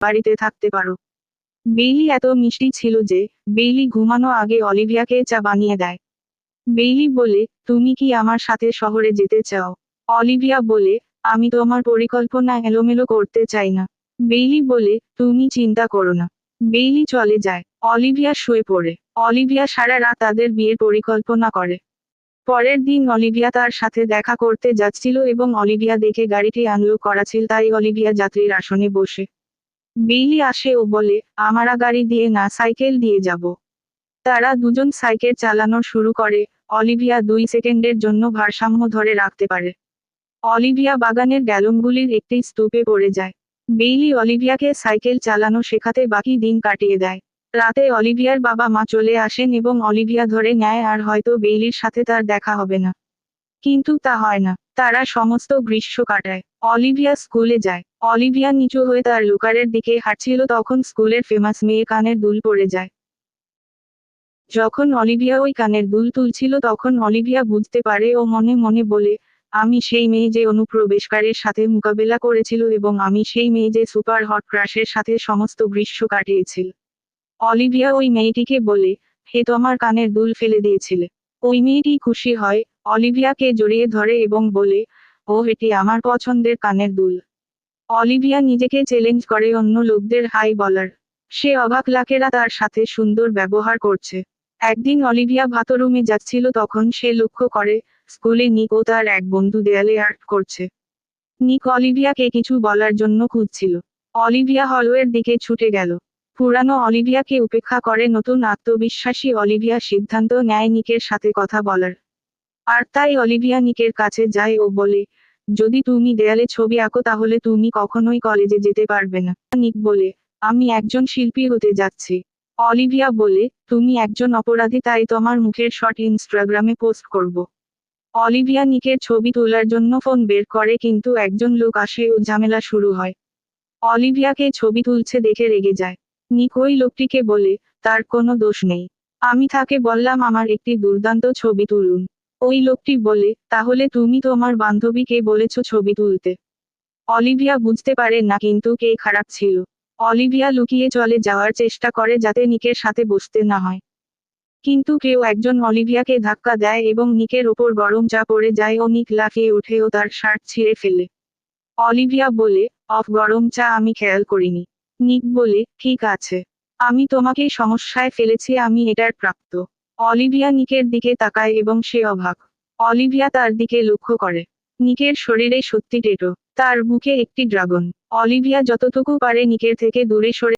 বাড়িতে থাকতে পারো। বেইলি এত মিষ্টি ছিল যে বেইলি ঘুমানো আগে অলিভিয়াকে চা বানিয়ে দেয়। বেইলি বলে, তুমি কি আমার সাথে শহরে যেতে চাও? অলিভিয়া বলে, আমি তোমার পরিকল্পনা এলোমেলো করতে চাই না। বেইলি বলে, তুমি চিন্তা করো না। বেইলি চলে যায়। অলিভিয়া শুয়ে পড়ে। অলিভিয়া সারা রাত তাদের বিয়ের পরিকল্পনা করে। পরের দিন অলিভিয়া তার সাথে দেখা করতে যাচ্ছিল এবং অলিভিয়া দেখে গাড়িটি আনলক করা ছিল, তাই অলিভিয়া যাত্রীর আসনে বসে। বেইলি আসে ও বলে, আমরা গাড়ি দিয়ে না সাইকেল দিয়ে যাব। তারা দুজন সাইকেল চালানো শুরু করে। অলিভিয়া 2 সেকেন্ডের জন্য ভারসাম্য ধরে রাখতে পারে। অলিভিয়া বাগানের গ্যালনগুলির একটি স্তূপে পড়ে যায়। বেইলি অলিভিয়াকে সাইকেল চালানো শেখাতে বাকি দিন কাটিয়ে দেয়। রাতে অলিভিয়ার বাবা মা চলে আসেন এবং অলিভিয়া ধরে নেয় আর হয়তো বেইলির সাথে তার দেখা হবে না। কিন্তু তা হয় না। তারা সমস্ত গ্রীষ্ম কাটায়। অলিভিয়া স্কুলে যায়। অলিভিয়া নিচু হয়ে তার লুকারের দিকে হাঁটছিল, তখন স্কুলের ফেমাস মেয়ে কানের দুল পড়ে যায়। যখন অলিভিয়া ওই কানের দুল তুলছিল তখন অলিভিয়া বুঝতে পারে ও মনে মনে বলে, আমি সেই মেয়ে যে অনুপ্রবেশকারীর সাথে মোকাবেলা করেছিল এবং আমি সেই মেয়ে যে সুপার হট ক্রাশের সাথে সমস্ত গ্রীষ্ম কাটিয়েছিল। অলিভিয়া ওই মেয়েটিকে বলে, হে তোমার কানের দুল ফেলে দিয়েছিলে। ওই মেয়েটি খুশি হয়, অলিভিয়াকে জড়িয়ে ধরে এবং বলে, ও এটি আমার পছন্দের কানের দুল। অলিভিয়া নিজেকে চ্যালেঞ্জ করে অন্য লোকদের হাই বলার। সে অবাক লাকেরা তার সাথে সুন্দর ব্যবহার করছে। একদিন অলিভিয়া বাথরুমে যাচ্ছিল, তখন সে লক্ষ্য করে স্কুলে নিক ও তার এক বন্ধু দেয়ালে আর্ট করছে। নিক অলিভিয়াকে কিছু বলার জন্য খুঁজছিল। অলিভিয়া হলওয়ের দিকে ছুটে গেল। পুরানো অলিভিয়াকে উপেক্ষা করে নতুন আত্মবিশ্বাসী অলিভিয়া সিদ্ধান্ত নেয় নিকের সাথে কথা বলার। আর তাই অলিভিয়া নিকের কাছে যায় ও বলে, যদি তুমি দেয়ালে ছবি আঁকো তাহলে তুমি কখনোই কলেজে যেতে পারবে না। নিক বলে, আমি একজন শিল্পী হতে যাচ্ছি। অলিভিয়া বলে, তুমি একজন অপরাধী, তাই তোমার মুখের শট ইনস্টাগ্রামে পোস্ট করব। অলিভিয়া নিকের ছবি তোলার জন্য ফোন বের করে, কিন্তু একজন লোক আসে ও ঝামেলা শুরু হয়। অলিভিয়াকে ছবি তুলছে দেখে রেগে যায়। নিক ওই লোকটিকে বলে, তার কোনো দোষ নেই। আমি তাকে বললাম আমার একটি দুর্দান্ত ছবি তুলুন। ওই লোকটি বলে, তাহলে তুমি তোমার বান্ধবীকে বলেছ ছবি তুলতে। অলিভিয়া বুঝতে পারে না কিন্তু কে খারাপ ছিল। অলিভিয়া লুকিয়ে চলে যাওয়ার চেষ্টা করে যাতে নিকের সাথে বসতে না হয়। কিন্তু কেউ একজন অলিভিয়াকে ধাক্কা দেয় এবং নিকের ওপর গরম চা পড়ে যায় ও নিক লাফিয়ে ওঠে ও তার শার্ট ছিঁড়ে ফেলে। অলিভিয়া বলে, অফ গরম চা আমি খেয়াল করিনি। নিক বলে, ঠিক আছে। আমি তোমাকে সমস্যায় ফেলেছি, আমি এটার প্রাপ্ত। অলিভিয়া নিকের দিকে তাকায় এবং সে অবাক। অলিভিয়া তার দিকে লক্ষ্য করে। নিকের শরীরে সত্যি টেটো। তার বুকে একটি ড্রাগন। অলিভিয়া যতটুকু পারে নিকের থেকে দূরে সরে